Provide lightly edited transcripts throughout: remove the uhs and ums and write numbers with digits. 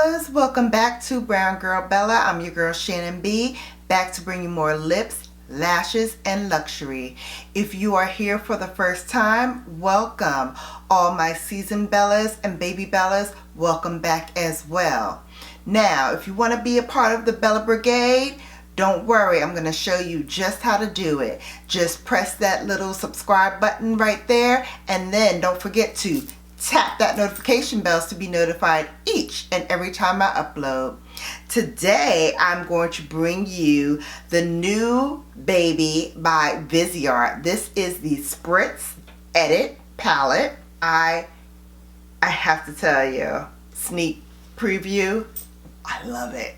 Bellas, welcome back to Brown Girl Bella. I'm your girl Shannon B, back to bring you more lips, lashes, and luxury. If you are here for the first time, welcome. All my seasoned Bellas and baby Bellas, welcome back as well. Now, if you want to be a part of the Bella Brigade, don't worry, I'm going to show you just how to do it. Just press that little subscribe button right there, and then don't forget to tap that notification bell to be notified each and every time I upload. Today I'm going to bring you the new baby by Viseart. This is the Spritz Edit palette. I have to tell you, sneak preview, I love it.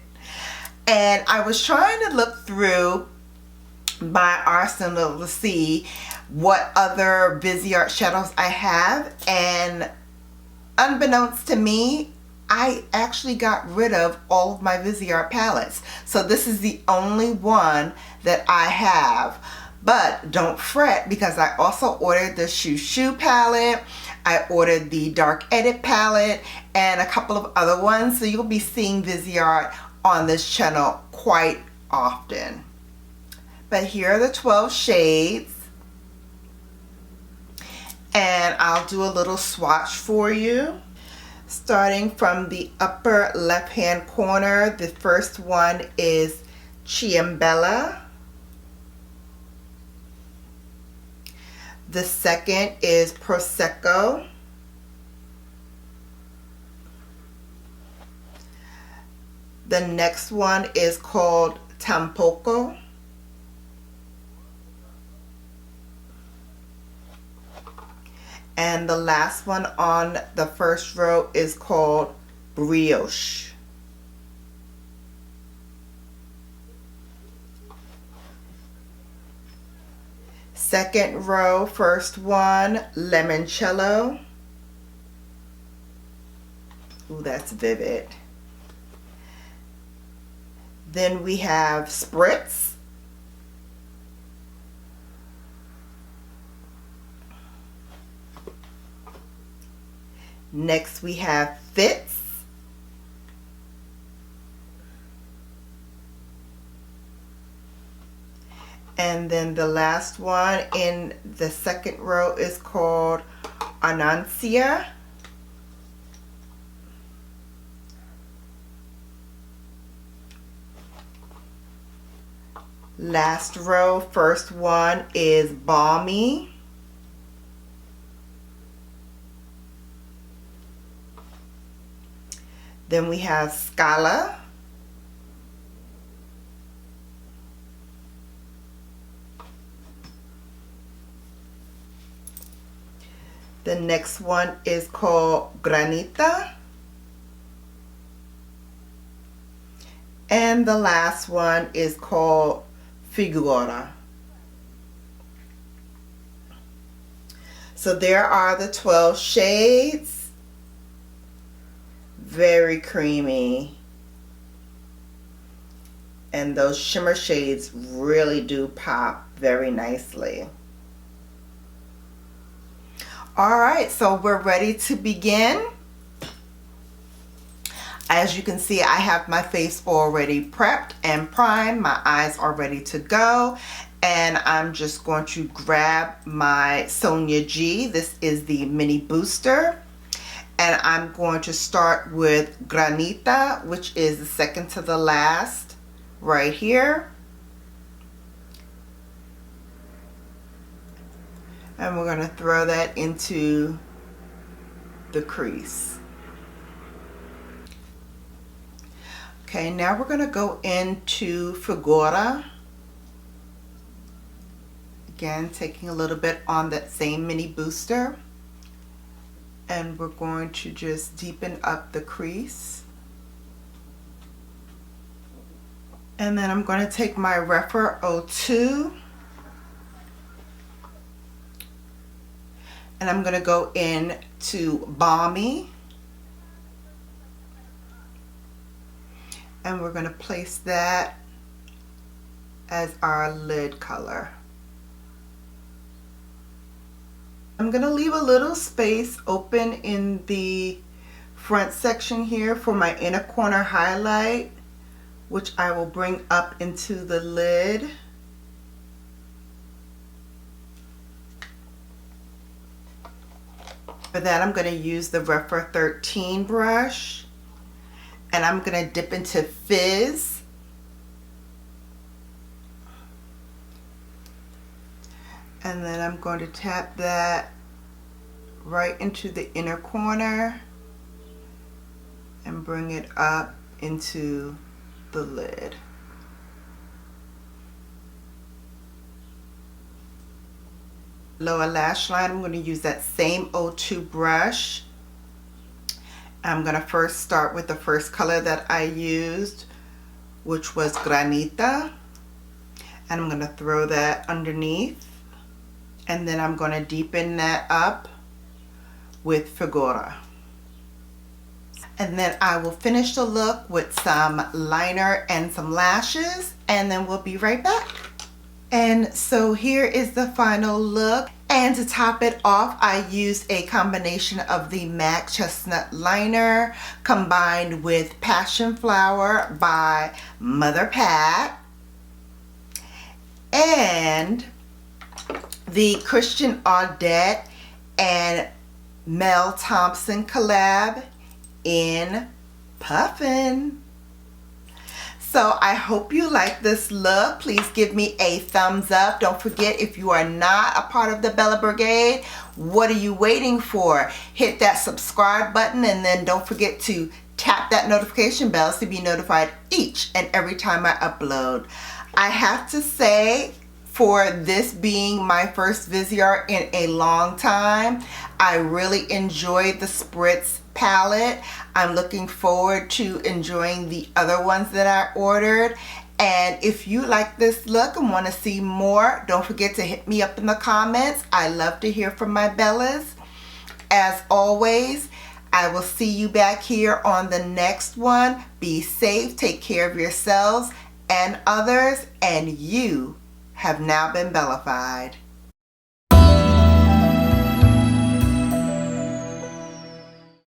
And I was trying to look through my arsenal to see what other Viseart shadows I have, and unbeknownst to me, I actually got rid of all of my Viseart palettes. So this is the only one that I have. But don't fret, because I also ordered the Shoo Shoo palette, I ordered the Dark Edit palette, and a couple of other ones. So you'll be seeing Viseart on this channel quite often. But here are the 12 shades. And I'll do a little swatch for you. Starting from the upper left hand corner, the first one is CIAMBELLA. The second is PROSECCO. The next one is called TAUPE. And the last one on the first row is called BRIOCHE. Second row, first one, LIMONCELLO. Ooh, that's vivid. Then we have Spritz. Next we have FIZZ. And then the last one in the second row is called ARANCIA. Last row, first one is BALMY. Then we have SCALA. The next one is called GRANITA. And the last one is called FIGURA. So there are the 12 shades. Very creamy, and those shimmer shades really do pop very nicely. Alright, so we're ready to begin. As you can see, I have my face already prepped and primed. My eyes are ready to go, and I'm just going to grab my Sonia G. This is the mini booster. And I'm going to start with GRANITA, which is the second to the last right here. And we're going to throw that into the crease. Okay, now we're going to go into FIGURA. Again, taking a little bit on that same mini booster. And we're going to just deepen up the crease. And then I'm going to take my Rephr 02 and I'm going to go in to BALMY, and we're going to place that as our lid color. I'm going to leave a little space open in the front section here for my inner corner highlight, which I will bring up into the lid. For that, I'm going to use the Rephr 13 brush, and I'm going to dip into Fizz. And then I'm going to tap that right into the inner corner and bring it up into the lid. Lower lash line, I'm going to use that same O2 brush. I'm going to first start with the first color that I used, which was Granita, and I'm going to throw that underneath, and then I'm going to deepen that up with Figura. And then I will finish the look with some liner and some lashes, and then we'll be right back. And so here is the final look. And to top it off, I used a combination of the MAC Chestnut Liner combined with Passion Flower by Mother Pat and the Christian Audette and Mel Thompson collab in Puffin'. So I hope you like this look. Please give me a thumbs up. Don't forget, if you are not a part of the Bella Brigade, what are you waiting for? Hit that subscribe button, and then don't forget to tap that notification bell to be notified each and every time I upload. I have to say, for this being my first Viseart in a long time, I really enjoyed the Spritz palette. I'm looking forward to enjoying the other ones that I ordered. And if you like this look and want to see more, don't forget to hit me up in the comments. I love to hear from my Bellas. As always, I will see you back here on the next one. Be safe, take care of yourselves and others, and you have now been Bellafied.